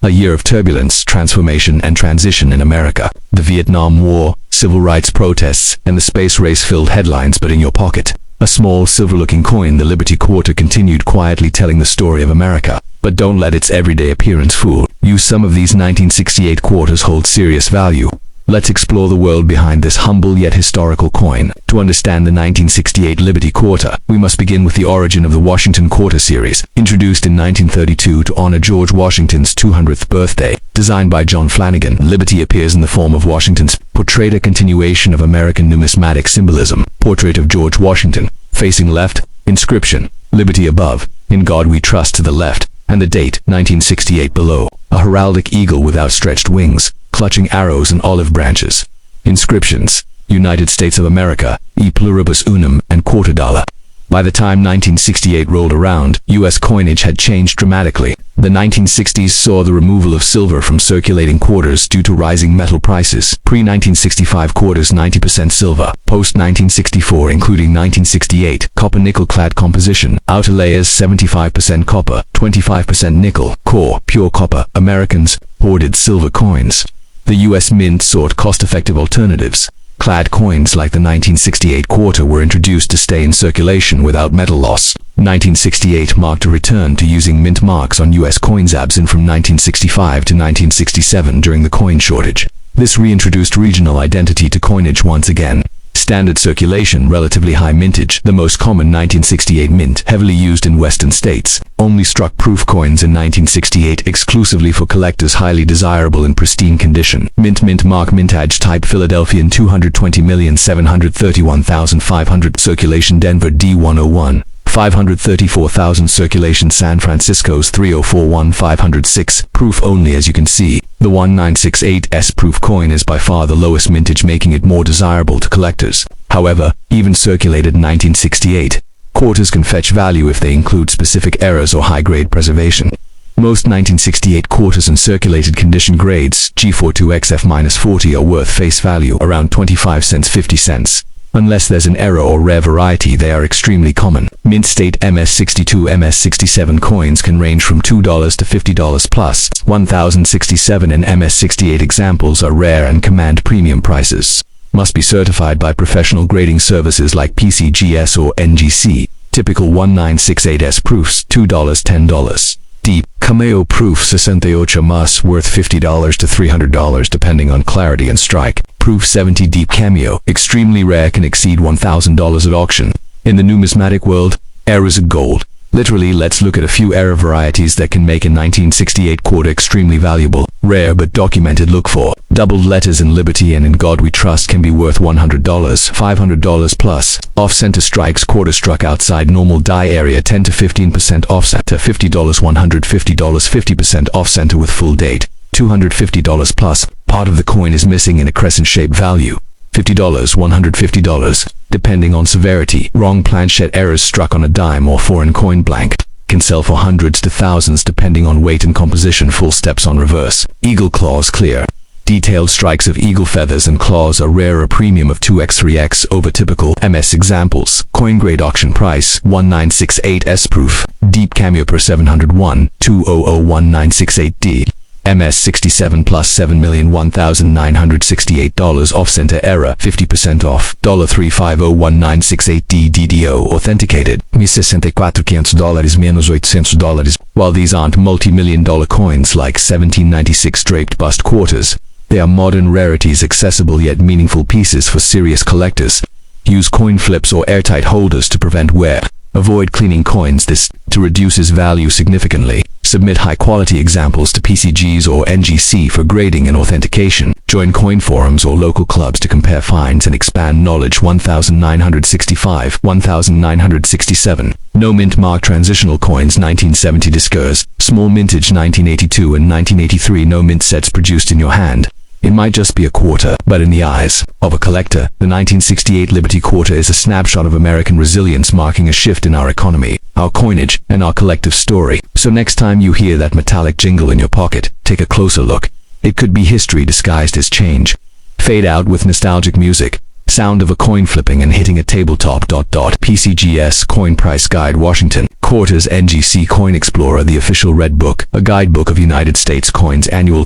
A year of turbulence, transformation, and transition in America. The Vietnam War, civil rights protests, and the space race filled headlines, but in your pocket, a small silver-looking coin, the Liberty Quarter, continued quietly telling the story of America. But don't let its everyday appearance fool you. Some of these 1968 quarters hold serious value. Let's explore the world behind this humble yet historical coin. To understand the 1968 Liberty Quarter, we must begin with the origin of the Washington Quarter series. Introduced in 1932 to honor George Washington's 200th birthday, designed by John Flanagan, Liberty appears in the form of Washington's portrait, a continuation of American numismatic symbolism. Portrait of George Washington, facing left, inscription, Liberty above, In God We Trust to the left, and the date, 1968 below. A heraldic eagle with outstretched wings, clutching arrows and olive branches. Inscriptions: United States of America, E pluribus unum, and quarter dollar. By the time 1968 rolled around, U.S. coinage had changed dramatically. The 1960s saw the removal of silver from circulating quarters due to rising metal prices. Pre-1965 quarters 90% silver. Post-1964, including 1968, copper-nickel clad composition. Outer layers 75% copper, 25% nickel. Core, pure copper. Americans hoarded silver coins. The U.S. Mint sought cost-effective alternatives. Clad coins like the 1968 quarter were introduced to stay in circulation without metal loss. 1968 marked a return to using mint marks on U.S. coins, absent from 1965 to 1967 during the coin shortage. This reintroduced regional identity to coinage once again. Standard circulation, relatively high mintage. The most common 1968 mint, heavily used in western states, only struck proof coins in 1968 exclusively for collectors, highly desirable in pristine condition. Mint mark mintage type Philadelphian 220,731,500 circulation Denver D101. 534,000 circulation San Francisco's 304,506 proof only. As you can see, the 1968S proof coin is by far the lowest mintage, making it more desirable to collectors. However, even circulated in 1968, quarters can fetch value if they include specific errors or high-grade preservation. Most 1968 quarters in circulated condition grades G42XF-40 are worth face value around 25 cents 50 cents. Unless there's an error or rare variety, they are extremely common. Mint state MS62, MS67 coins can range from $2 to $50 plus. 1067 and MS68 examples are rare and command premium prices. Must be certified by professional grading services like PCGS or NGC. Typical 1968S proofs, $2 $10. Deep Cameo proof 68 mas, worth $50 to $300 depending on clarity and strike. Proof 70 deep cameo, extremely rare, can exceed $1,000 at auction. In the numismatic world, errors are gold. Literally, let's look at a few error varieties that can make a 1968 quarter extremely valuable. Rare but documented: look for doubled letters in Liberty and In God We Trust can be worth $100, $500 plus. Off-center strikes, quarter struck outside normal die area, 10 to 15% off-center, $50, $150, 50% off-center with full date, $250 plus. Part of the coin is missing in a crescent-shaped value, $50, $150, depending on severity. Wrong planchette errors struck on a dime or foreign coin blank can sell for hundreds to thousands depending on weight and composition. Full steps on reverse. Eagle claws clear. Detailed strikes of eagle feathers and claws are rare, a premium of 2x 3x over typical MS examples. Coin grade auction price 1968S proof. Deep cameo per 701, 2001968D. MS67 plus $7,001,968. Off-center error, 50% off, $3501968D DDO authenticated. $64,500 menos $800. While these aren't multi-million-dollar coins like 1796 draped bust quarters, they are modern rarities, accessible yet meaningful pieces for serious collectors. Use coin flips or airtight holders to prevent wear. Avoid cleaning coins to reduce its value significantly. Submit high-quality examples to PCGs or NGC for grading and authentication. Join coin forums or local clubs to compare finds and expand knowledge. 1965, 1967. No mint mark transitional coins 1970 Disqueurs. Small mintage 1982 and 1983. No mint sets produced in your hand. It might just be a quarter, but in the eyes of a collector, the 1968 Liberty Quarter is a snapshot of American resilience, marking a shift in our economy, our coinage, and our collective story. So next time you hear that metallic jingle in your pocket, take a closer look. It could be history disguised as change. Fade out with nostalgic music. Sound of a coin flipping and hitting a tabletop. PCGS Coin Price Guide, Washington. Quarters. NGC Coin Explorer, the official red book, a guidebook of United States coins. Annual.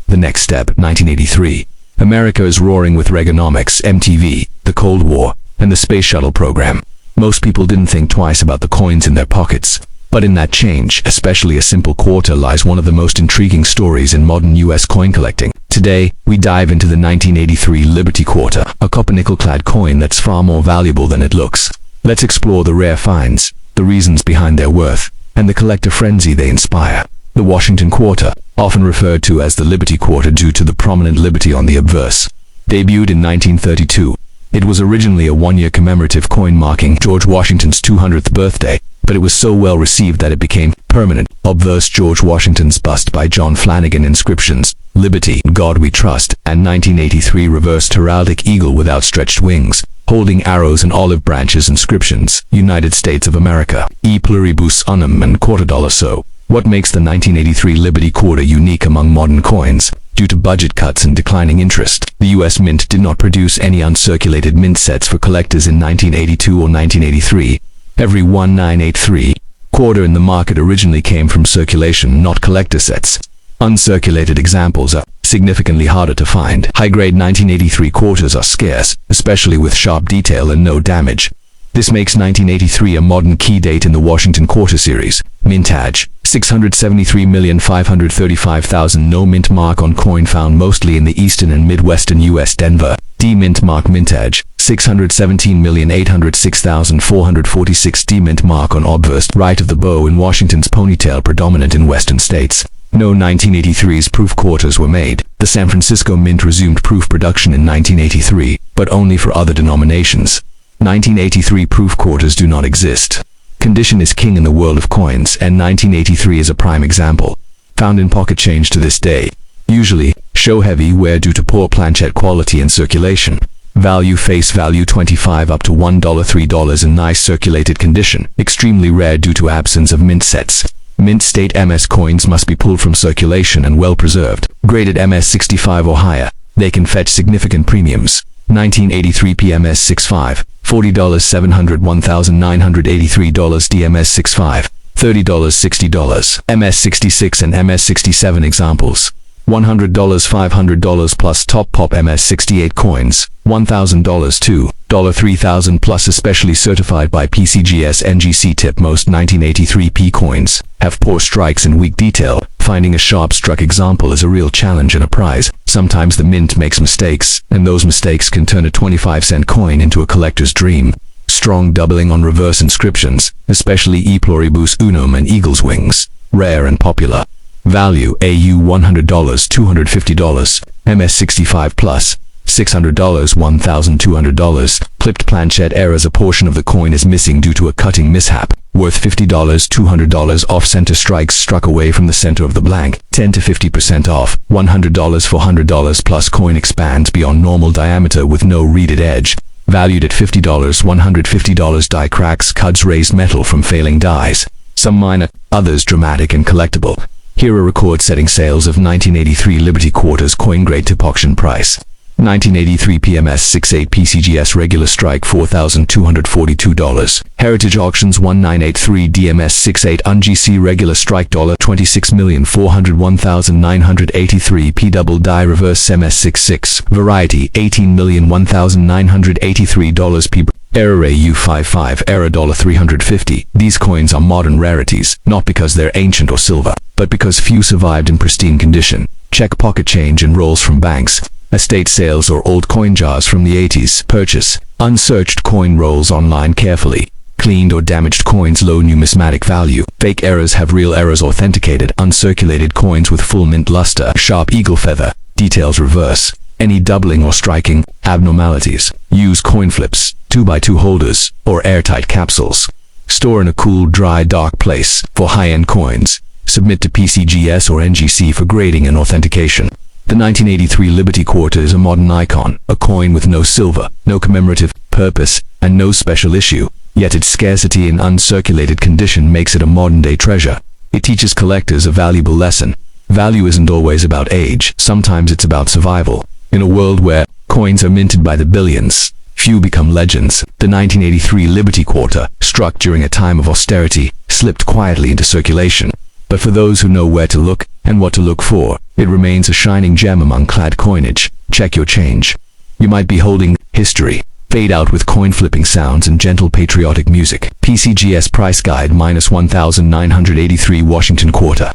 The next step. 1983. America is roaring with Reaganomics, MTV, the Cold War, and the Space Shuttle program. Most people didn't think twice about the coins in their pockets. But in that change, especially a simple quarter, lies one of the most intriguing stories in modern U.S. coin collecting. Today, we dive into the 1983 Liberty Quarter, a copper-nickel-clad coin that's far more valuable than it looks. Let's explore the rare finds, the reasons behind their worth, and the collector frenzy they inspire. The Washington Quarter, often referred to as the Liberty Quarter due to the prominent liberty on the obverse, debuted in 1932. It was originally a one-year commemorative coin marking George Washington's 200th birthday, but it was so well received that it became permanent. Obverse: George Washington's bust by John Flanagan. Inscriptions: Liberty, God We Trust, and 1983 reversed heraldic eagle with outstretched wings, holding arrows and olive branches. Inscriptions: United States of America, E pluribus unum, and $quarter. So, what makes the 1983 Liberty Quarter unique among modern coins? Due to budget cuts and declining interest, the U.S. Mint did not produce any uncirculated mint sets for collectors in 1982 or 1983. Every 1983 quarter in the market originally came from circulation, not collector sets. Uncirculated examples are significantly harder to find. High-grade 1983 quarters are scarce, especially with sharp detail and no damage. This makes 1983 a modern key date in the Washington Quarter series. Mintage: 673,535,000. No mint mark on coin, found mostly in the eastern and midwestern U.S. Denver. D mint mark. Mintage: 617,806,446. D mint mark on obverse, right of the bow in Washington's ponytail, predominant in western states. No 1983's proof quarters were made. The San Francisco Mint resumed proof production in 1983, but only for other denominations. 1983 proof quarters do not exist. Condition is king in the world of coins, and 1983 is a prime example. Found in pocket change to this day. Usually, show-heavy wear due to poor planchette quality and circulation. Value: face value $25 up to $1, $3 in nice circulated condition. Extremely rare due to absence of mint sets. Mint state MS coins must be pulled from circulation and well preserved. Graded MS 65 or higher. They can fetch significant premiums. 1983 PMS 65, $40, $701,983. DMS 65, $30, $60. MS 66 and MS 67 examples. $100, $500 plus top pop MS 68 coins, $1,000 $2, $3,000 plus, especially certified by PCGS NGC tip. Most 1983 P coins have poor strikes and weak detail. Finding a sharp struck example is a real challenge and a prize. Sometimes the mint makes mistakes, and those mistakes can turn a 25-cent coin into a collector's dream. Strong doubling on reverse inscriptions, especially E pluribus unum and eagle's wings. Rare and popular. Value: AU $100, $250, MS 65 plus, $600, $1,200. Clipped planchette errors: a portion of the coin is missing due to a cutting mishap. Worth $50, $200. Off-center strikes struck away from the center of the blank, 10 to 50% off. $100, $400 plus, coin expands beyond normal diameter with no reeded edge. Valued at $50, $150. Die cracks: cuts raised metal from failing dies. Some minor, others dramatic and collectible. Here are record-setting sales of 1983 Liberty Quarters coin grade tip auction price. 1983 PMS 68 PCGS regular strike $4,242. Heritage Auctions 1983 DMS 68 UNGC regular strike $26,401,983. P double die reverse MS 66 variety $18,001,983. P error AU55 error $350. These coins are modern rarities, not because they're ancient or silver, but because few survived in pristine condition. Check pocket change and rolls from banks, estate sales, or old coin jars from the 80s. Purchase unsearched coin rolls online carefully. Cleaned or damaged coins: low numismatic value. Fake errors have real errors authenticated. Uncirculated coins with full mint luster. Sharp eagle feather. Details reverse. Any doubling or striking abnormalities. Use coin flips, 2x2 holders, or airtight capsules. Store in a cool, dry, dark place. For high-end coins, submit to PCGS or NGC for grading and authentication. The 1983 Liberty Quarter is a modern icon, a coin with no silver, no commemorative purpose, and no special issue. Yet its scarcity in uncirculated condition makes it a modern-day treasure. It teaches collectors a valuable lesson. Value isn't always about age, sometimes it's about survival. In a world where Coins are minted by the billions. Few become legends. The 1983 Liberty Quarter, struck during a time of austerity, slipped quietly into circulation. But for those who know where to look and what to look for, it remains a shining gem among clad coinage. Check your change. You might be holding history. Fade out with coin flipping sounds and gentle patriotic music. PCGS Price Guide -1983 Washington Quarter.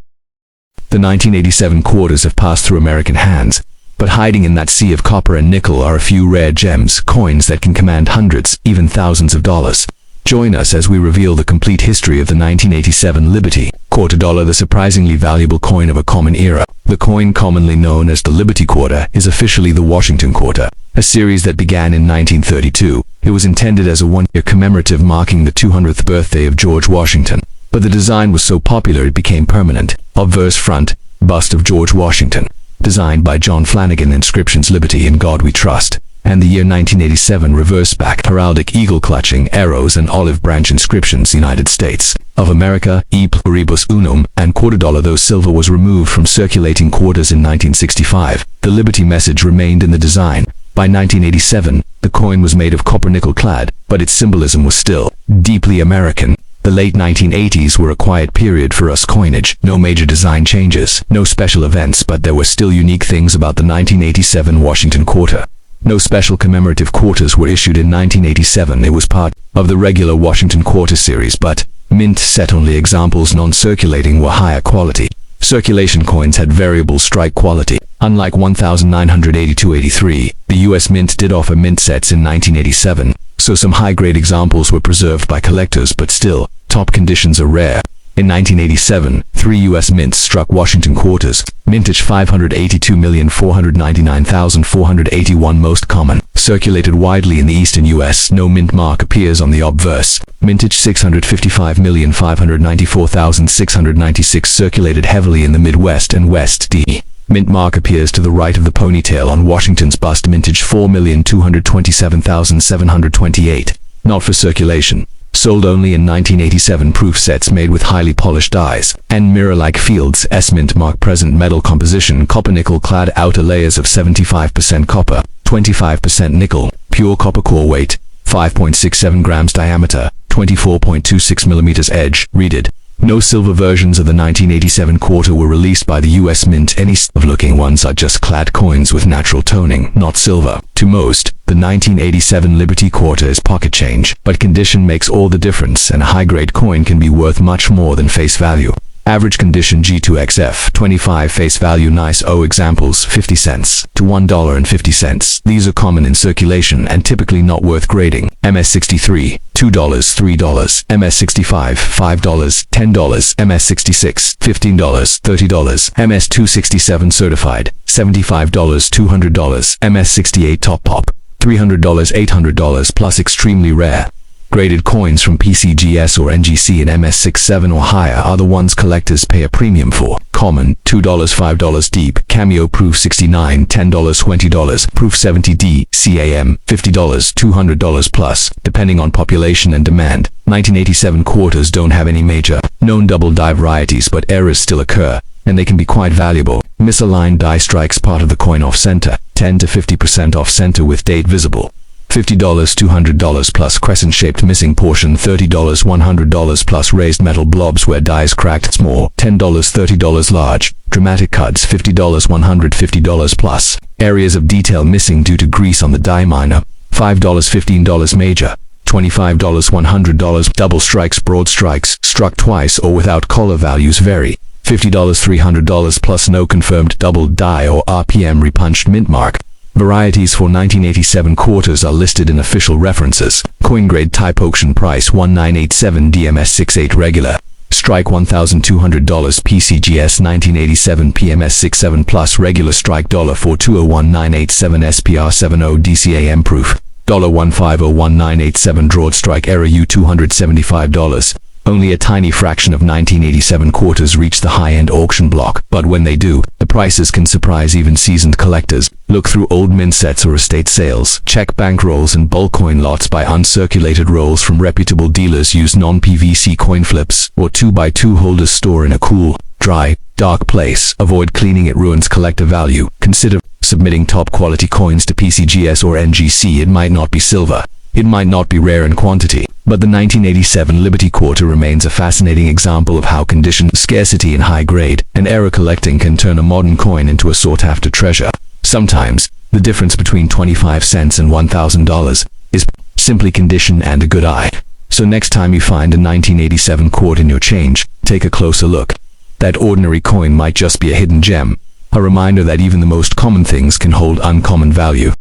The 1987 quarters have passed through American hands, but hiding in that sea of copper and nickel are a few rare gems, coins that can command hundreds, even thousands of dollars. Join us as we reveal the complete history of the 1987 Liberty Quarter Dollar, the surprisingly valuable coin of a common era. The coin, commonly known as the Liberty Quarter, is officially the Washington Quarter, a series that began in 1932. It was intended as a one-year commemorative marking the 200th birthday of George Washington, but the design was so popular it became permanent. Obverse front, bust of George Washington, designed by John Flanagan. Inscriptions: Liberty, in God We Trust. And the year 1987, reverse back, heraldic eagle clutching arrows and olive branch inscriptions: United States of America, e pluribus unum, and quarter dollar, though silver was removed from circulating quarters in 1965. The Liberty message remained in the design. By 1987, the coin was made of copper nickel clad, but its symbolism was still deeply American. The late 1980s were a quiet period for us coinage. No major design changes, no special events, but there were still unique things about the 1987 Washington Quarter. No special commemorative quarters were issued in 1987. It was part of the regular Washington Quarter series, but mint set only examples non-circulating were higher quality. Circulation coins had variable strike quality. Unlike 1982-83, the US Mint did offer mint sets in 1987, so some high-grade examples were preserved by collectors, but still, top conditions are rare. In 1987, 3 U.S. mints struck Washington quarters. Mintage 582,499,481, most common. Circulated widely in the eastern U.S. No mint mark appears on the obverse. Mintage 655,594,696 circulated heavily in the Midwest and West. D. Mint mark appears to the right of the ponytail on Washington's bust. Mintage 4,227,728. Not for circulation. Sold only in 1987. Proof sets made with highly polished dies and mirror-like fields. S mint mark present. Metal composition: copper nickel clad, outer layers of 75% copper, 25% nickel. Pure copper. Core weight 5.67 grams. Diameter 24.26 millimeters. Edge reeded. No silver versions of the 1987 quarter were released by the US Mint. Any of-looking ones are just clad coins with natural toning, not silver. To most, the 1987 Liberty Quarter is pocket change, but condition makes all the difference, and a high-grade coin can be worth much more than face value. Average condition: G2XF 25. Face value: nice. Examples: 50 cents to $1.50. These are common in circulation and typically not worth grading. MS63 $2, $3. MS65 $5, $10. MS66 $15, $30. MS267 certified $75, $200. MS68 top pop $300, $800 plus. Extremely rare. Graded coins from PCGS or NGC in MS67 or higher are the ones collectors pay a premium for. Common: $2, $5. Deep Cameo Proof 69 $10, $20. Proof 70D CAM $50, $200 plus, depending on population and demand. 1987 quarters don't have any major known double die varieties, but errors still occur, and they can be quite valuable. Misaligned die strikes part of the coin off center, 10 to 50% off center with date visible. $50, $200 plus. Crescent-shaped missing portion, $30, $100 plus. Raised metal blobs where dies cracked, small, $10, $30. Large, dramatic cuts, $50, $150 plus. Areas of detail missing due to grease on the die, minor, $5, $15. Major, $25, $100. Double strikes, broad strikes, struck twice or without collar, values vary. $50, $300 plus. No confirmed double die or RPM repunched mint mark. Varieties for 1987 quarters are listed in official references. Coin grade type: auction price 1987 DMS68 regular. Strike $1,200 PCGS 1987 PMS67 plus. Regular strike $4201987 SPR70 DCAM proof $1501987. Drawed strike error U275. Only a tiny fraction of 1987 quarters reach the high-end auction block, but when they do, the prices can surprise even seasoned collectors. Look through old mint sets or estate sales. Check bank rolls and bulk coin lots. Buy uncirculated rolls from reputable dealers. Use non-PVC coin flips or 2x2 holders. Store in a cool, dry, dark place. Avoid cleaning, it ruins collector value. Consider Submitting top quality coins to PCGS or NGC, it might not be silver. It might not be rare in quantity, but the 1987 Liberty Quarter remains a fascinating example of how condition, scarcity and high grade and error collecting can turn a modern coin into a sought-after treasure. Sometimes, the difference between 25 cents and $1,000 is simply condition and a good eye. So next time you find a 1987 quart in your change, take a closer look. That ordinary coin might just be a hidden gem, a reminder that even the most common things can hold uncommon value.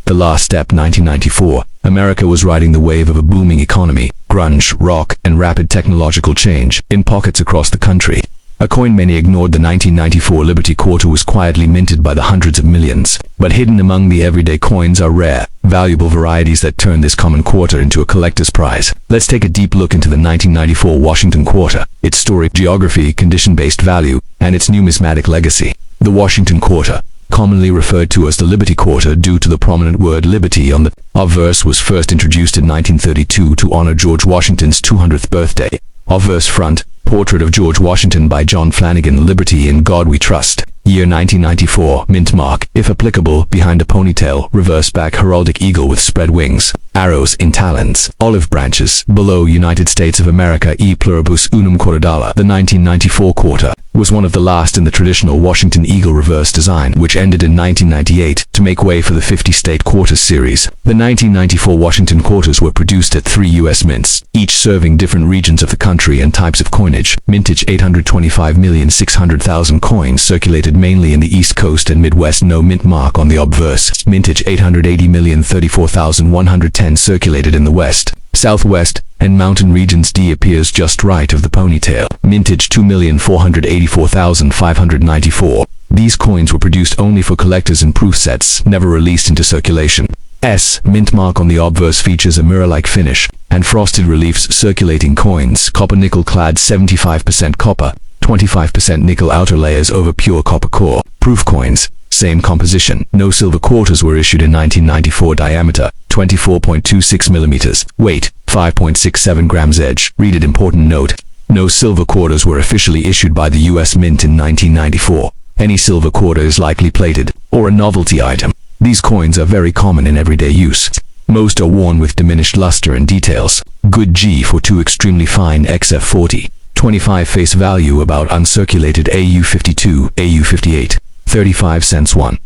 The last step, 1994. America was riding the wave of a booming economy, grunge, rock, and rapid technological change in pockets across the country. A coin many ignored, the 1994 Liberty Quarter was quietly minted by the hundreds of millions. But hidden among the everyday coins are rare, valuable varieties that turn this common quarter into a collector's prize. Let's take a deep look into the 1994 Washington Quarter, its story, geography, condition-based value, and its numismatic legacy. The Washington Quarter, commonly referred to as the Liberty Quarter due to the prominent word liberty on the obverse, was first introduced in 1932 to honor George Washington's 200th birthday. Obverse front, portrait of George Washington by John Flanagan, Liberty in God We Trust. Year 1994, mint mark, if applicable, behind a ponytail, reverse back heraldic eagle with spread wings, arrows in talons, olive branches, below United States of America e pluribus unum quartadala. The 1994 quarter was one of the last in the traditional Washington eagle reverse design, which ended in 1998 to make way for the 50-state quarters series. The 1994 Washington quarters were produced at 3 U.S. mints, each serving different regions of the country and types of coinage. Mintage 825,600,000 coins circulated mainly in the East Coast and Midwest. No mint mark on the obverse. Mintage 880,034,110 circulated in the West, Southwest, and mountain regions. D appears just right of the ponytail. Mintage 2,484,594. These coins were produced only for collectors in proof sets, never released into circulation. S. Mint mark on the obverse features a mirror-like finish and frosted reliefs. Circulating coins, copper nickel clad, 75% copper, 25% nickel outer layers over pure copper core. Proof coins, same composition. No silver quarters were issued in 1994. Diameter, 24.26 millimeters. Weight, 5.67 grams. Edge. Read it. Important note: no silver quarters were officially issued by the U.S. Mint in 1994. Any silver quarter is likely plated, or a novelty item. These coins are very common in everyday use. Most are worn with diminished luster and details. Good G for 2 extremely fine XF40. 25 face value about uncirculated AU52, AU58. 35 cents $1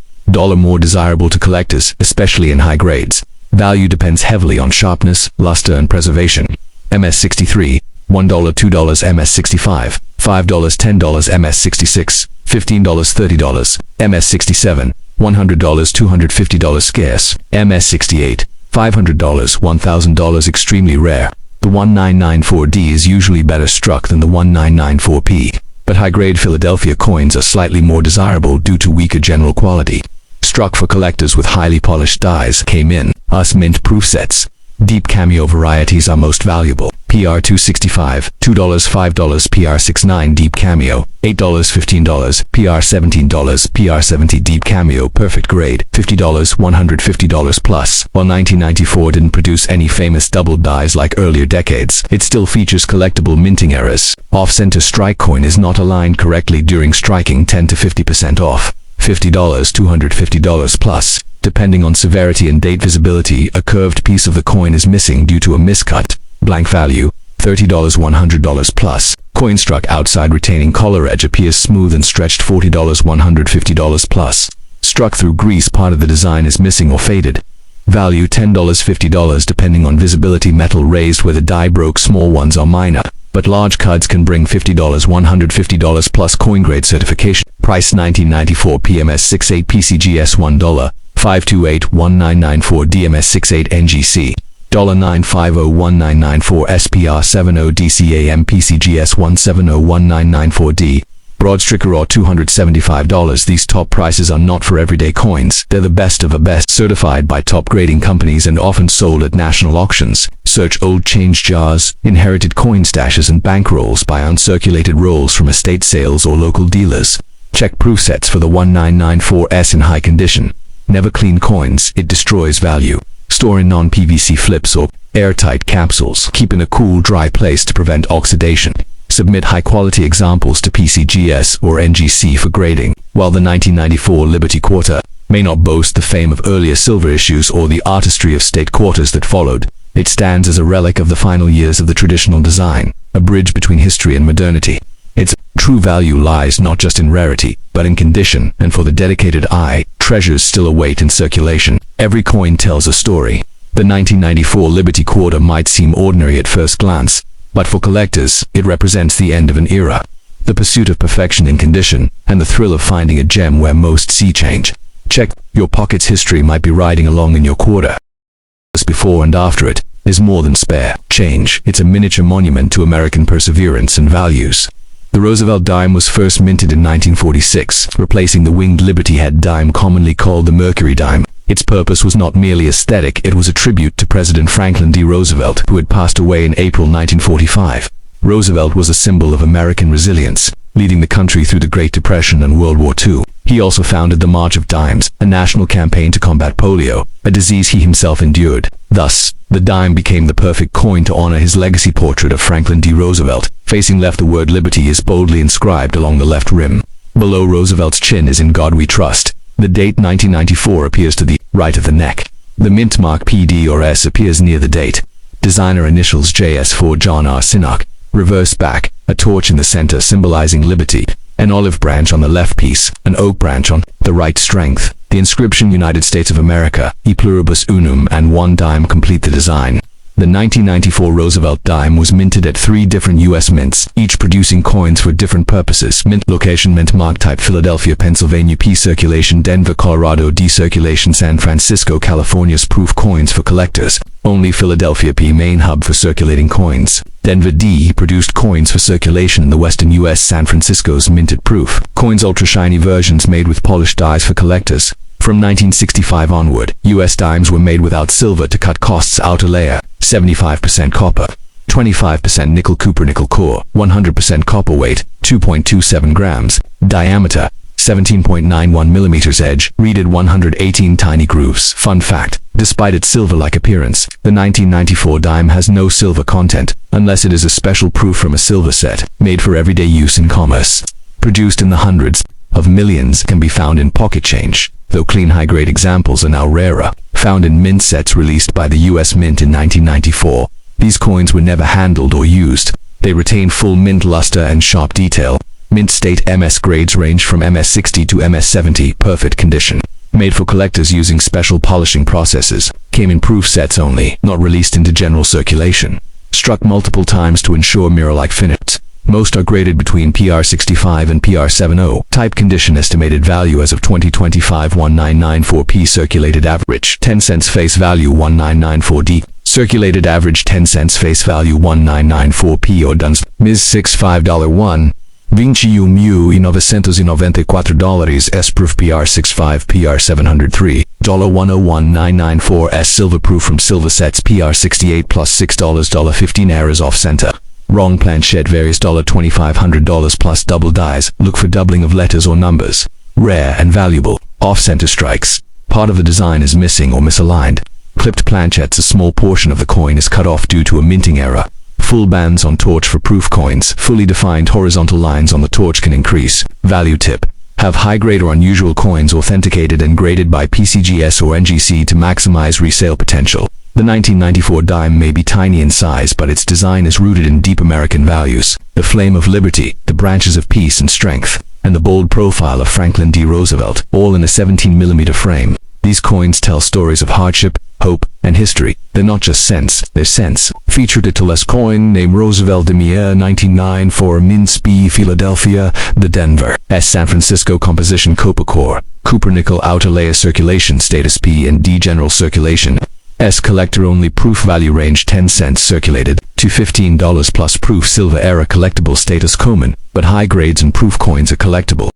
more desirable to collectors, especially in high grades. Value depends heavily on sharpness, luster, and preservation. MS63, $1, $2, MS65, $5, $10, MS66, $15, $30, MS67, $100, $250 scarce. MS68, $500, $1,000 extremely rare. The 1994D is usually better struck than the 1994P, but high-grade Philadelphia coins are slightly more desirable due to weaker general quality. Struck for collectors with highly polished dies. Came in US mint proof sets. Deep cameo varieties are most valuable. PR 265, $2, $5, PR 69 deep cameo, $8, $15, PR $17, PR 70 deep cameo perfect grade, $50, $150 plus. While 1994 didn't produce any famous double dies like earlier decades, it still features collectible minting errors. Off-center strike coin is not aligned correctly during striking, 10 to 50% off. $50, $250 plus. Depending on severity and date visibility, a curved piece of the coin is missing due to a miscut. Blank value, $30, $100 plus. Coin struck outside retaining collar edge appears smooth and stretched, $40, $150 plus. Struck through grease, part of the design is missing or faded. Value $10, $50 depending on visibility. Metal raised where the die broke, small ones are minor, but large cuts can bring $50, $150 plus. Coin grade certification. Price 1994 PMS 68 PCGS $1, 528-1994 DMS 68 NGC, $950-1994 SPR 70 DCAM PCGS 170-1994D. Broad sticker or $275. These top prices are not for everyday coins. They're the best of the best, certified by top grading companies and often sold at national auctions. Search old change jars, inherited coin stashes, and bankrolls by uncirculated rolls from estate sales or local dealers. Check proof sets for the 1994S in high condition. Never clean coins, it destroys value. Store in non-PVC flips or airtight capsules. Keep in a cool, dry place to prevent oxidation. Submit high-quality examples to PCGS or NGC for grading. While the 1994 Liberty Quarter may not boast the fame of earlier silver issues or the artistry of state quarters that followed, it stands as a relic of the final years of the traditional design, a bridge between history and modernity. Its true value lies not just in rarity, but in condition, and for the dedicated eye, treasures still await in circulation. Every coin tells a story. The 1994 Liberty Quarter might seem ordinary at first glance, but for collectors, it represents the end of an era. The pursuit of perfection in condition, and the thrill of finding a gem where most see change. Check your pocket's history might be riding along in your quarter. Before and after it is more than spare change. It's a miniature monument to American perseverance and values. The Roosevelt dime was first minted in 1946, replacing the winged Liberty Head dime commonly called the Mercury dime. Its purpose was not merely aesthetic, it was a tribute to President Franklin D. Roosevelt, who had passed away in April 1945. Roosevelt was a symbol of American resilience, leading the country through the Great Depression and World War II. He also founded the March of Dimes, a national campaign to combat polio, a disease he himself endured. Thus, the dime became the perfect coin to honor his legacy. Portrait of Franklin D. Roosevelt. Facing left, the word Liberty is boldly inscribed along the left rim. Below Roosevelt's chin is "In God We Trust." The date 1994 appears to the right of the neck. The mint mark PD or S appears near the date. Designer initials JS for John R. Sinnock. Reverse back, a torch in the center symbolizing liberty, an olive branch on the left piece, an oak branch on the right. Strength. The inscription United States of America, E Pluribus Unum, and one dime complete the design. The 1994 Roosevelt dime was minted at 3 different U.S. mints, each producing coins for different purposes. Mint location: mint mark type Philadelphia, Pennsylvania. P circulation Denver, Colorado. D circulation San Francisco, California's proof coins for collectors. Only Philadelphia. P main hub for circulating coins. Denver. D produced coins for circulation in the western U.S. San Francisco's minted proof coins. Ultra shiny versions made with polished dies for collectors. From 1965 onward, U.S. dimes were made without silver to cut costs. Outer layer: 75% copper, 25% nickel, copper nickel core, 100% copper. Weight: 2.27 grams. Diameter: 17.91 millimeters. Edge: reeded 118 tiny grooves. Fun fact: despite its silver-like appearance, the 1994 dime has no silver content, unless it is a special proof from a silver set, made for everyday use in commerce. Produced in the hundreds of millions, can be found in pocket change, though clean high-grade examples are now rarer. Found in mint sets released by the U.S. Mint in 1994. These coins were never handled or used. They retain full mint luster and sharp detail. Mint state MS grades range from MS60 to MS70, perfect condition. Made for collectors using special polishing processes. Came in proof sets only, not released into general circulation. Struck multiple times to ensure mirror-like finish. Most are graded between PR65 and PR70. Type condition. Estimated value as of 2025 1994. P circulated average 10 cents. Face value 1994. D circulated average 10 cents. Face value 1994. P or Duns Ms. $65.1 $21,994 S proof PR65 PR703 $101,994 S silver proof from silver sets PR68 plus $6 $15 errors off center. Wrong planchette varies $2,500 plus double dies. Look for doubling of letters or numbers. Rare and valuable. Off-center strikes. Part of the design is missing or misaligned. Clipped planchettes. A small portion of the coin is cut off due to a minting error. Full bands on torch for proof coins. Fully defined horizontal lines on the torch can increase value. Tip: have high-grade or unusual coins authenticated and graded by PCGS or NGC to maximize resale potential. The 1994 dime may be tiny in size, but its design is rooted in deep American values. The flame of liberty, the branches of peace and strength, and the bold profile of Franklin D. Roosevelt, all in a 17mm frame. These coins tell stories of hardship, hope, and history. They're not just cents, they're sense. Featured a Tulles coin named Roosevelt Demier 1994 Mints B Philadelphia, the Denver S San Francisco composition copper core, copper nickel outer layer circulation status P and D general circulation. S collector only proof value range 10 cents circulated to $15 plus proof silver era collectible status common, but high grades and proof coins are collectible.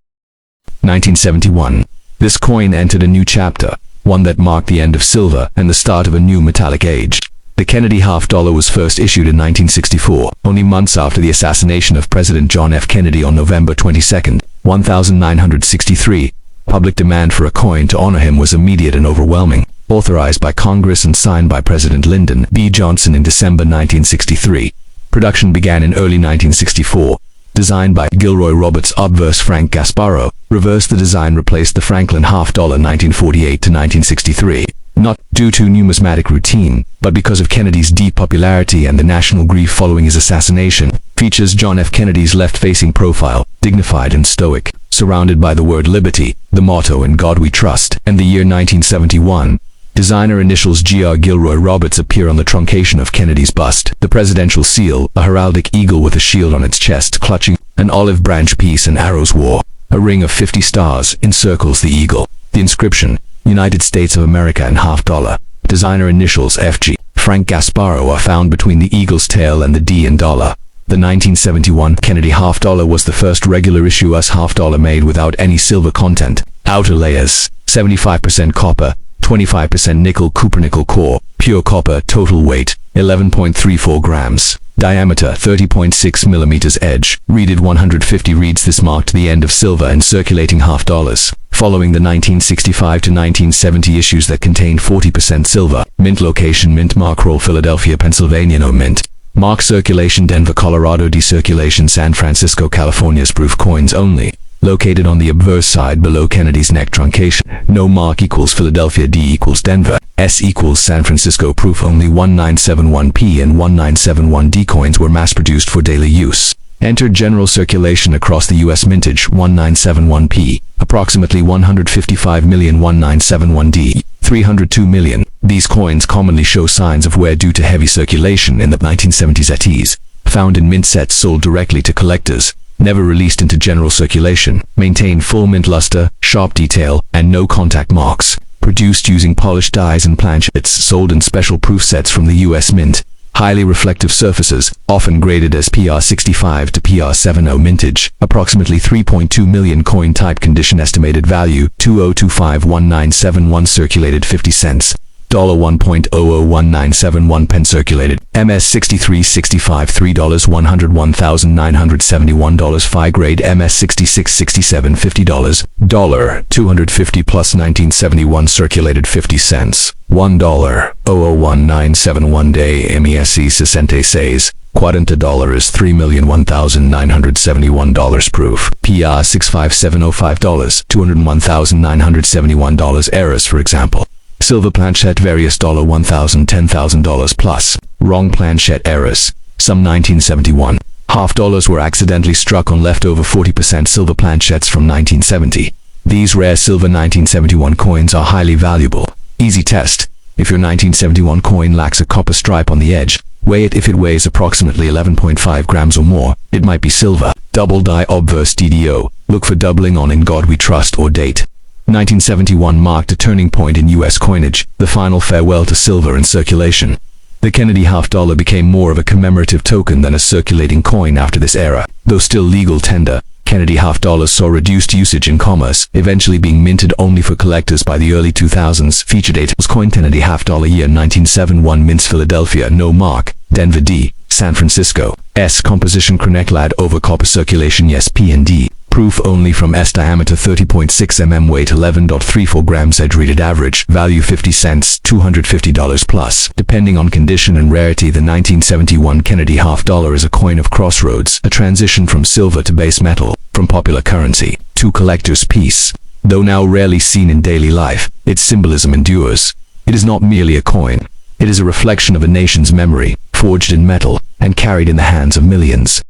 1971. This coin entered a new chapter, one that marked the end of silver and the start of a new metallic age. The Kennedy $50 was first issued in 1964, only months after the assassination of President John F. Kennedy on November 22, 1963. Public demand for a coin to honor him was immediate and overwhelming. Authorized by Congress and signed by President Lyndon B. Johnson in December 1963. Production began in early 1964. designed by Gilroy Roberts obverse Frank Gasparro, reversed the design, replaced the Franklin half-dollar 1948 to 1963. Not due to numismatic routine, but because of Kennedy's deep popularity and the national grief following his assassination. Features John F. Kennedy's left-facing profile, dignified and stoic, surrounded by the word liberty, the motto "In God We Trust," and the year 1971. Designer initials G.R. Gilroy Roberts appear on the truncation of Kennedy's bust. The presidential seal, a heraldic eagle with a shield on its chest clutching an olive branch piece and arrows wore. A ring of 50 stars encircles the eagle. The inscription, United States of America and half-dollar. Designer initials F.G. Frank Gasparro are found between the eagle's tail and the D in dollar. The 1971 Kennedy half-dollar was the first regular issue US half-dollar made without any silver content. Outer layers, 75% copper, 25% nickel cupronickel core, pure copper, total weight, 11.34 grams. Diameter 30.6 millimeters. Edge, reeded 150 reeds. This marked the end of silver in circulating half-dollars. Following the 1965 to 1970 issues that contained 40% silver. Mint location: Mint mark roll Philadelphia, Pennsylvania. No mint mark circulation Denver, Colorado. Decirculation San Francisco, California's proof coins only. Located on the obverse side below Kennedy's neck truncation. No mark equals Philadelphia. D equals Denver. S equals San Francisco. Proof only 1971P and 1971D coins were mass-produced for daily use. Entered general circulation across the U.S. mintage 1971P, approximately 155 million. 1971D, 302 million. These coins commonly show signs of wear due to heavy circulation in the 1970s. At ease. Found in mint sets sold directly to collectors. Never released into general circulation. Maintain full mint luster, sharp detail, and no contact marks. Produced using polished dies and planchets. Sold in special proof sets from the U.S. Mint. Highly reflective surfaces, often graded as PR65 to PR70 mintage. Approximately 3.2 million coin type. Condition estimated value 20251971. Circulated 50 cents. $1.001971 pen circulated. MS6365 $3 $101,971 Phi grade MS6667 $50 $250 plus 1971 circulated 50 cents $1.001971 day MESC 66 $40 is $3,001,971 proof. PR 65705 $201,971 errors. For example, silver planchette various $1,000 $10,000 plus. Wrong planchette errors. Some 1971 half-dollars were accidentally struck on leftover 40% silver planchettes from 1970. These rare silver 1971 coins are highly valuable. Easy test. If your 1971 coin lacks a copper stripe on the edge, weigh it. If it weighs approximately 11.5 grams or more, it might be silver. Double die obverse DDO. Look for doubling on "In God We Trust" or date. 1971 marked a turning point in U.S. coinage, the final farewell to silver in circulation. The Kennedy half-dollar became more of a commemorative token than a circulating coin after this era. Though still legal tender, Kennedy half-dollars saw reduced usage in commerce, eventually being minted only for collectors by the early 2000s. Feature date was coin Kennedy half-dollar year 1971 mints Philadelphia. No mark. Denver. D. San Francisco. S. Composition Croneclad over copper circulation. Yes. P and D. Proof only from S. Diameter 30.6 mm. Weight 11.34 grams. Edge reeded. Average value 50 cents $250 plus. Depending on condition and rarity, the 1971 Kennedy half-dollar is a coin of crossroads, a transition from silver to base metal, from popular currency to collector's piece. Though now rarely seen in daily life, its symbolism endures. It is not merely a coin. It is a reflection of a nation's memory, forged in metal and carried in the hands of millions.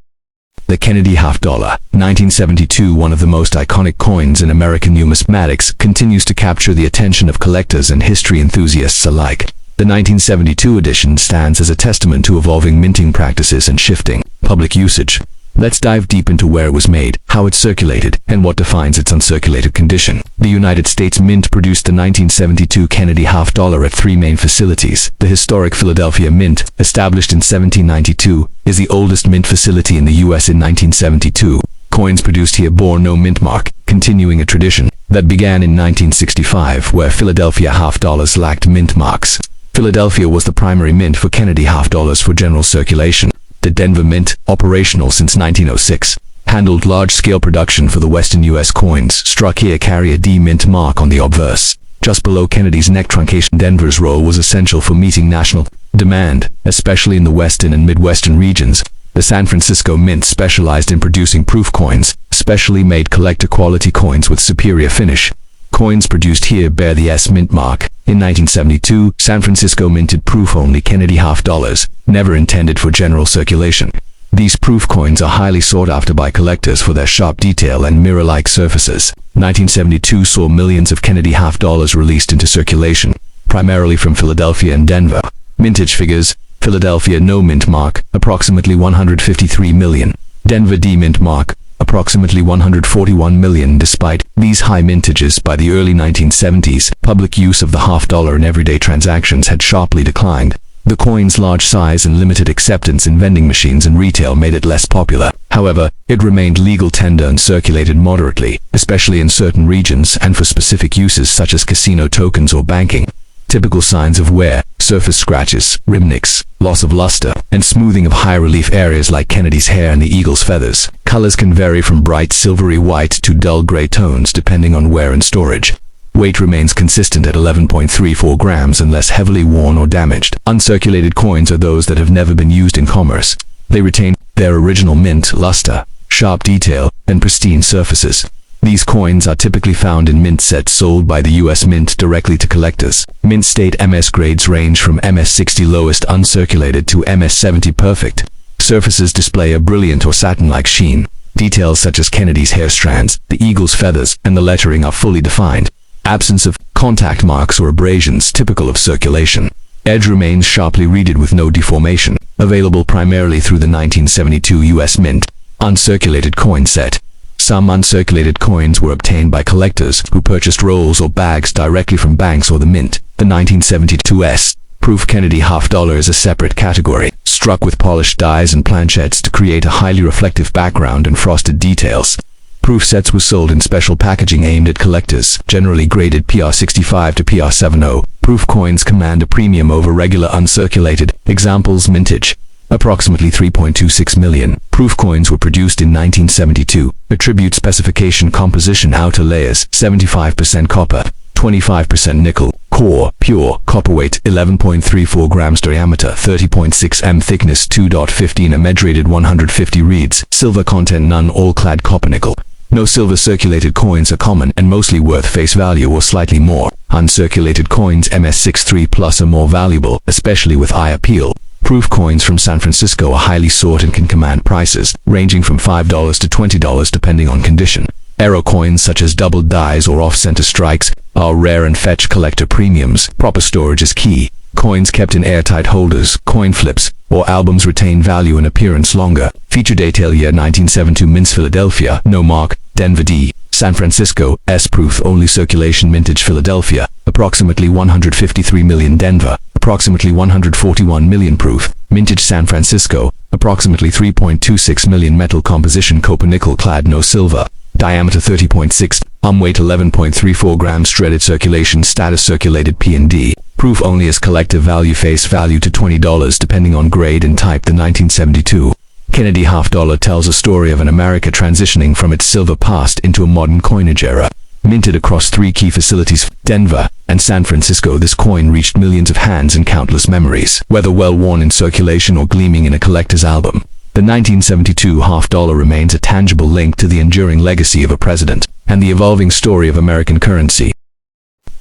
The Kennedy half-dollar, 1972, one of the most iconic coins in American numismatics, continues to capture the attention of collectors and history enthusiasts alike. The 1972 edition stands as a testament to evolving minting practices and shifting public usage. Let's dive deep into where it was made, how it circulated, and what defines its uncirculated condition. The United States Mint produced the 1972 Kennedy half-dollar at three main facilities. The historic Philadelphia Mint, established in 1792, is the oldest mint facility in the U.S. in 1972. Coins produced here bore no mint mark, continuing a tradition that began in 1965, where Philadelphia half-dollars lacked mint marks. Philadelphia was the primary mint for Kennedy half-dollars for general circulation. The Denver Mint, operational since 1906, handled large-scale production for the Western U.S. coins. Struck here carry a D mint mark on the obverse. Just below Kennedy's neck truncation. Denver's role was essential for meeting national demand, especially in the western and midwestern regions. The San Francisco Mint specialized in producing proof coins, specially made collector-quality coins with superior finish. Coins produced here bear the S Mint mark. In 1972, San Francisco minted proof-only Kennedy half dollars, never intended for general circulation. These proof coins are highly sought after by collectors for their sharp detail and mirror-like surfaces. 1972 saw millions of Kennedy half dollars released into circulation, primarily from Philadelphia and Denver. Mintage figures: Philadelphia no mint mark, approximately 153 million. Denver D mint mark, approximately 141 million. Despite these high mintages by the early 1970s, public use of the half dollar in everyday transactions had sharply declined. The coin's large size and limited acceptance in vending machines and retail made it less popular. However, it remained legal tender and circulated moderately, especially in certain regions and for specific uses such as casino tokens or banking. Typical signs of wear: surface scratches, rim nicks, loss of luster, and smoothing of high-relief areas like Kennedy's hair and the eagle's feathers. Colors can vary from bright silvery white to dull gray tones depending on wear and storage. Weight remains consistent at 11.34 grams unless heavily worn or damaged. Uncirculated coins are those that have never been used in commerce. They retain their original mint luster, sharp detail, and pristine surfaces. These coins are typically found in mint sets sold by the U.S. Mint directly to collectors. Mint state MS grades range from MS60 lowest uncirculated to MS70 perfect. Surfaces display a brilliant or satin-like sheen. Details such as Kennedy's hair strands, the eagle's feathers, and the lettering are fully defined. Absence of contact marks or abrasions typical of circulation. Edge remains sharply reeded with no deformation. Available primarily through the 1972 U.S. Mint. Uncirculated coin set. Some uncirculated coins were obtained by collectors who purchased rolls or bags directly from banks or the mint. The 1972 S proof Kennedy half dollar is a separate category, struck with polished dies and planchettes to create a highly reflective background and frosted details. Proof sets were sold in special packaging aimed at collectors, generally graded PR65 to PR70. Proof coins command a premium over regular uncirculated. Examples: mintage, approximately 3.26 million. Proof coins were produced in 1972. Attribute specification: composition outer layers, 75% copper, 25% nickel. Core, pure, copper. Weight, 11.34 grams. Diameter, 30.6 m. Thickness, 2.15 m. Rated 150 reads. Silver content: none. All clad copper nickel. No silver circulated coins are common and mostly worth face value or slightly more. Uncirculated coins MS63 plus are more valuable, especially with eye appeal. Proof coins from San Francisco are highly sought and can command prices ranging from $5 to $20 depending on condition. Aero coins such as doubled dies or off-center strikes are rare and fetch collector premiums. Proper storage is key. Coins kept in airtight holders, coin flips, or albums retain value and appearance longer. Feature detail: year 1972 mints. Philadelphia, no mark. Denver D. San Francisco, S proof only circulation. Mintage: Philadelphia, approximately 153 million. Denver, approximately 141 million. Proof mintage: San Francisco, approximately 3.26 million. Metal composition: copper nickel clad, no silver. Diameter 30.6 weight 11.34 grams. Shredded circulation status: circulated P&D. Proof only as collector value. Face value to $20 depending on grade and type. The 1972 Kennedy half dollar tells a story of an America transitioning from its silver past into a modern coinage era. Minted across three key facilities, Denver and San Francisco, this coin reached millions of hands and countless memories, whether well worn in circulation or gleaming in a collector's album. The 1972 half dollar remains a tangible link to the enduring legacy of a president and the evolving story of American currency.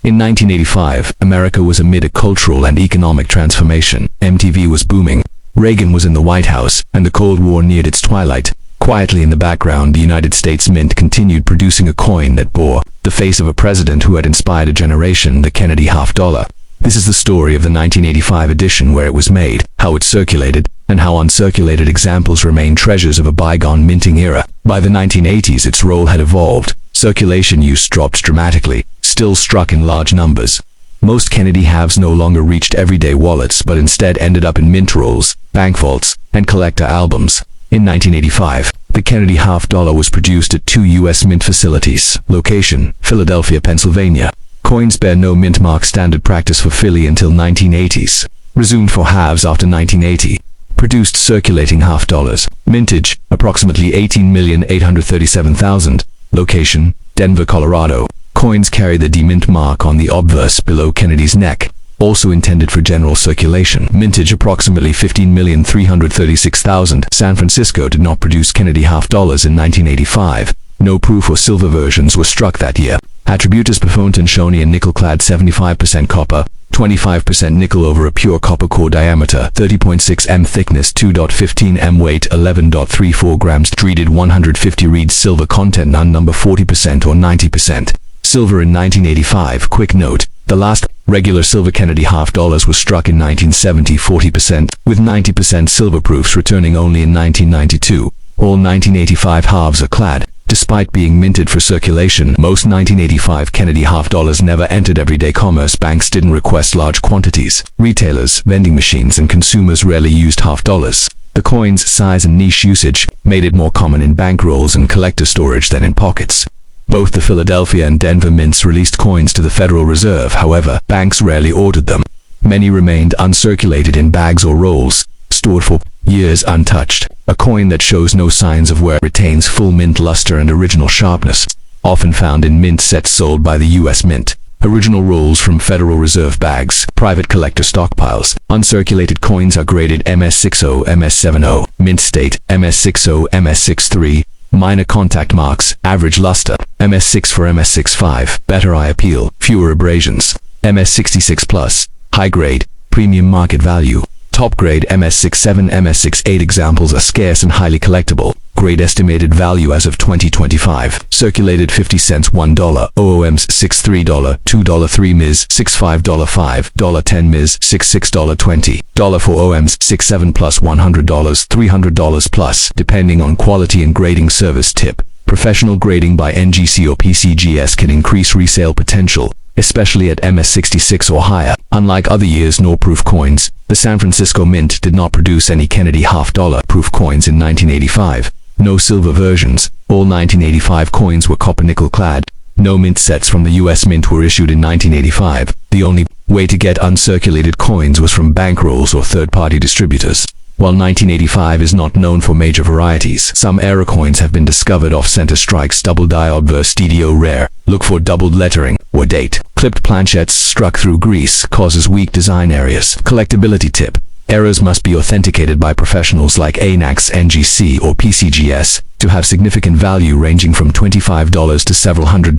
In 1985, America was amid a cultural and economic transformation. MTV was booming. Reagan was in the White House, and the Cold War neared its twilight. Quietly in the background, the United States Mint continued producing a coin that bore the face of a president who had inspired a generation, the Kennedy half dollar. This is the story of the 1985 edition, where it was made, how it circulated, and how uncirculated examples remain treasures of a bygone minting era. By the 1980s, its role had evolved. Circulation use dropped dramatically, still struck in large numbers. Most Kennedy halves no longer reached everyday wallets, but instead ended up in mint rolls, bank vaults, and collector albums. In 1985, the Kennedy half dollar was produced at 2 U.S. Mint facilities. Location: Philadelphia, Pennsylvania. Coins bear no mint mark, standard practice for Philly until 1980s. Resumed for halves after 1980. Produced circulating half dollars. Mintage: approximately 18,837,000. Location: Denver, Colorado. Coins carry the D-Mint mark on the obverse below Kennedy's neck. also intended for general circulation. Mintage approximately 15,336,000. San Francisco did not produce Kennedy half dollars in 1985. No proof or silver versions were struck that year. Attributors Perfonton Shoney and nickel-clad 75% copper, 25% nickel over a pure copper core diameter, 30.6 m thickness, 2.15 m weight, 11.34 grams, treated 150 reads silver content, none number 40% or 90%. Silver in 1985. Quick note, the last regular silver Kennedy half dollars was struck in 1970, 40%, with 90% silver proofs returning only in 1992. All 1985 halves are clad. Despite being minted for circulation, most 1985 Kennedy half dollars never entered everyday commerce. Banks didn't request large quantities. Retailers, vending machines, and consumers rarely used half dollars. The coin's size and niche usage made it more common in bankrolls and collector storage than in pockets. Both the Philadelphia and Denver mints released coins to the Federal Reserve. However, banks rarely ordered them. Many remained uncirculated in bags or rolls, stored for years untouched. A coin that shows no signs of wear retains full mint luster and original sharpness, often found in mint sets sold by the U.S. Mint. Original rolls from Federal Reserve bags, private collector stockpiles. Uncirculated coins are graded MS60, MS70, mint state, MS60, MS63, minor contact marks, average luster, MS6 for MS65, better eye appeal, fewer abrasions, MS66 plus, high grade, premium market value. Top grade MS67, MS68 examples are scarce and highly collectible. Grade estimated value as of 2025. Circulated 50 cents, $1, OOMs $63, $2, Ms. $65, $5, $10 Ms. $66, $20, for OMs $67 plus $100, $300 plus, depending on quality and grading. Service tip. Professional grading by NGC or PCGS can increase resale potential, especially at MS66 or higher. Unlike other years' no-proof coins, the San Francisco Mint did not produce any Kennedy half-dollar proof coins in 1985. No silver versions. All 1985 coins were copper nickel clad. No mint sets from the U.S. Mint were issued in 1985. The only way to get uncirculated coins was from bankrolls or third-party distributors. While 1985 is not known for major varieties, some era coins have been discovered. Off-center strikes, double die, obverse, DDO rare. Look for doubled lettering or date. Clipped planchettes struck through grease causes weak design areas. Collectability tip. Errors must be authenticated by professionals like ANAX, NGC, or PCGS to have significant value, ranging from $25 to several hundred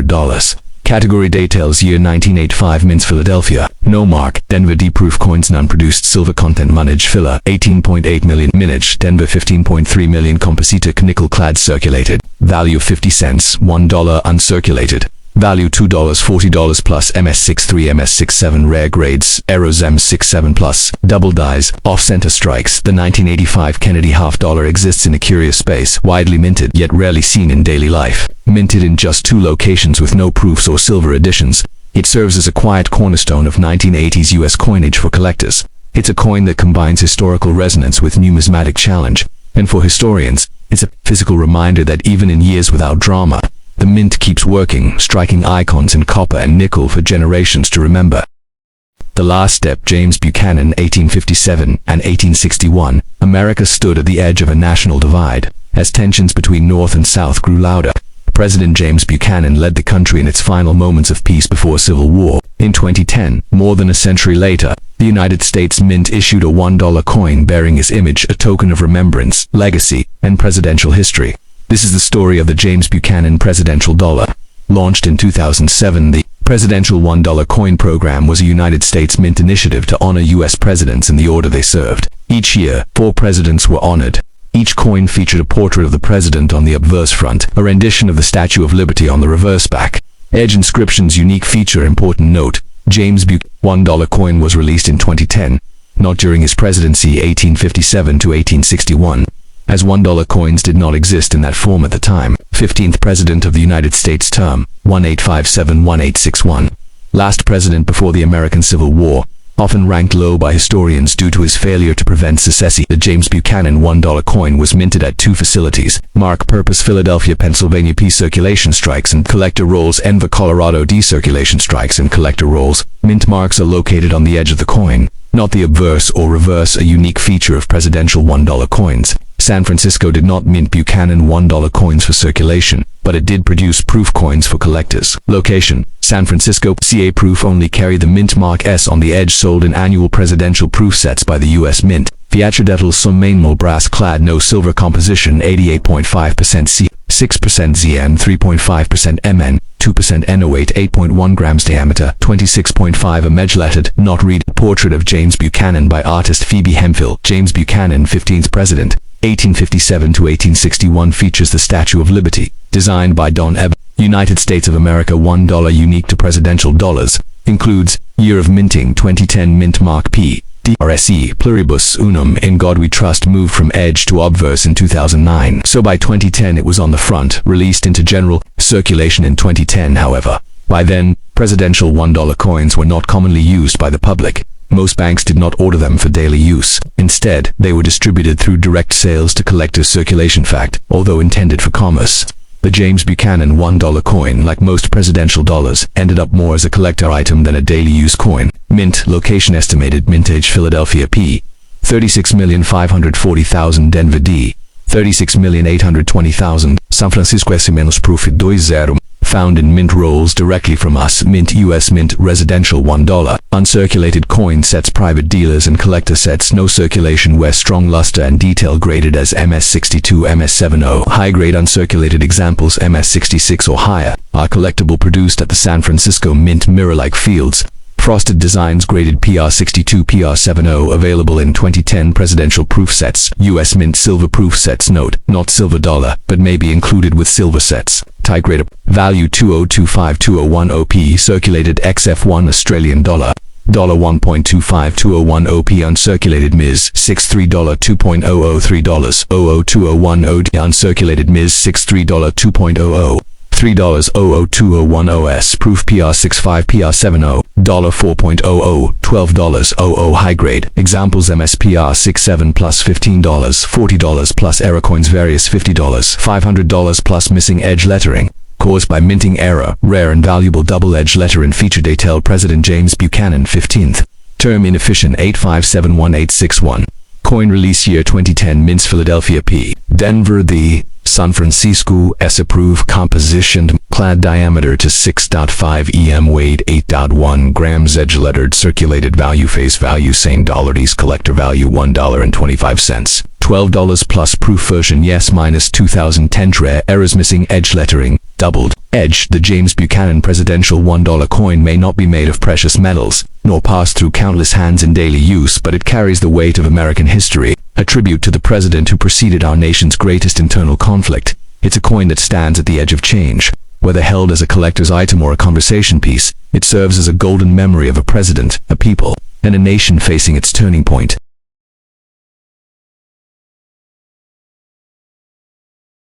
dollars. Category details. Year 1985 Mints Philadelphia. No mark. Denver D-proof coins. None produced. Silver content. Mintage Phila 18.8 million. Mintage Denver 15.3 million. Composite nickel clad. Circulated. Value 50 cents. $1 uncirculated. Value $2, $40 plus. MS63, MS67 rare grades. Arrows M67 plus. Double dies. Off-center strikes. The 1985 Kennedy half dollar exists in a curious space, widely minted yet rarely seen in daily life. Minted in just 2 locations with no proofs or silver editions, it serves as a quiet cornerstone of 1980s U.S. coinage for collectors. It's a coin that combines historical resonance with numismatic challenge, and for historians, it's a physical reminder that even in years without drama, the mint keeps working, striking icons in copper and nickel for generations to remember. The Last Step. James Buchanan, 1857 and 1861. America stood at the edge of a national divide as tensions between North and South grew louder. President James Buchanan led the country in its final moments of peace before civil war. In 2010, more than a century later, the United States Mint issued a $1 coin bearing his image, a token of remembrance, legacy, and presidential history. This is the story of the James Buchanan Presidential Dollar. Launched in 2007, the Presidential $1 Coin Program was a United States Mint initiative to honor U.S. presidents in the order they served. Each year, 4 presidents were honored. Each coin featured a portrait of the president on the obverse front, a rendition of the Statue of Liberty on the reverse back. Edge inscription's unique feature. Important note, James Buchanan $1 coin was released in 2010, not during his presidency 1857 to 1861. As $1 coins did not exist in that form at the time. 15th President of the United States term, 1857-1861. Last president before the American Civil War, often ranked low by historians due to his failure to prevent secession. The James Buchanan $1 coin was minted at 2 facilities: Mark Purpose, Philadelphia, Pennsylvania. P circulation strikes and collector rolls. Denver, Colorado. D circulation strikes and collector rolls. Mint marks are located on the edge of the coin, not the obverse or reverse, a unique feature of presidential $1 coins. San Francisco did not mint Buchanan $1 coins for circulation, but it did produce proof coins for collectors. Location: San Francisco. CA proof only carry the mint mark S on the edge, sold in annual presidential proof sets by the U.S. Mint. Unforgettable some mainmal brass clad, no silver composition, 88.5% C, 6% ZN, 3.5% MN, 2% NO8, 8.1 grams diameter, 26.5 image lettered, not read. Portrait of James Buchanan by artist Phoebe Hemphill. James Buchanan, 15th President, 1857 to 1861, features the Statue of Liberty, designed by Don Ebb. United States of America $1 unique to presidential dollars. Includes year of minting 2010 mint mark P. DRSE pluribus unum in God we trust moved from edge to obverse in 2009. So by 2010 it was on the front, released into general circulation in 2010 however. By then, presidential $1 coins were not commonly used by the public. Most banks did not order them for daily use. Instead, they were distributed through direct sales to collectors' circulation. Fact, although intended for commerce, the James Buchanan $1 coin, like most presidential dollars, ended up more as a collector item than a daily use coin. Mint location estimated: mintage Philadelphia P. 36.540.000 Denver D. 36.820.000 San Francisco S menos proof 20. Found in mint rolls directly from us. Mint US Mint residential $1 uncirculated coin sets, private dealers and collector sets, no circulation, where strong luster and detail, graded as MS62 MS70. High grade uncirculated examples MS66 or higher are collectible, produced at the San Francisco Mint. Mirror-like fields, frosted designs, graded PR62 PR70, available in 2010 presidential proof sets. US Mint silver proof sets. Note, not silver dollar, but may be included with silver sets. Type grade value 2025-2010 OP circulated XF1 Australian dollar. $1.25-201 OP uncirculated Ms. $63 $2.003 00201 OD uncirculated Ms. $63 2.00 $3.00201 OS proof PR65 PR70 $4.00 $12.00 high grade examples MSPR 67 plus $15 $40 plus error coins various $50 $500 plus missing edge lettering caused by minting error, rare and valuable double edge letter in feature detail. President James Buchanan 15th term inefficient 8571861 coin release year 2010 mints Philadelphia P. Denver the San Francisco S approved composition clad diameter to 6.5 em weight 8.1 grams edge lettered circulated value face value same dollars collector value $1.25 $12 plus proof version yes minus 2010 rare errors missing edge lettering doubled edge. The James Buchanan presidential $1 coin may not be made of precious metals nor pass through countless hands in daily use, but it carries the weight of American history, a tribute to the president who preceded our nation's greatest internal conflict. It's a coin that stands at the edge of change. Whether held as a collector's item or a conversation piece, it serves as a golden memory of a president, a people, and a nation facing its turning point.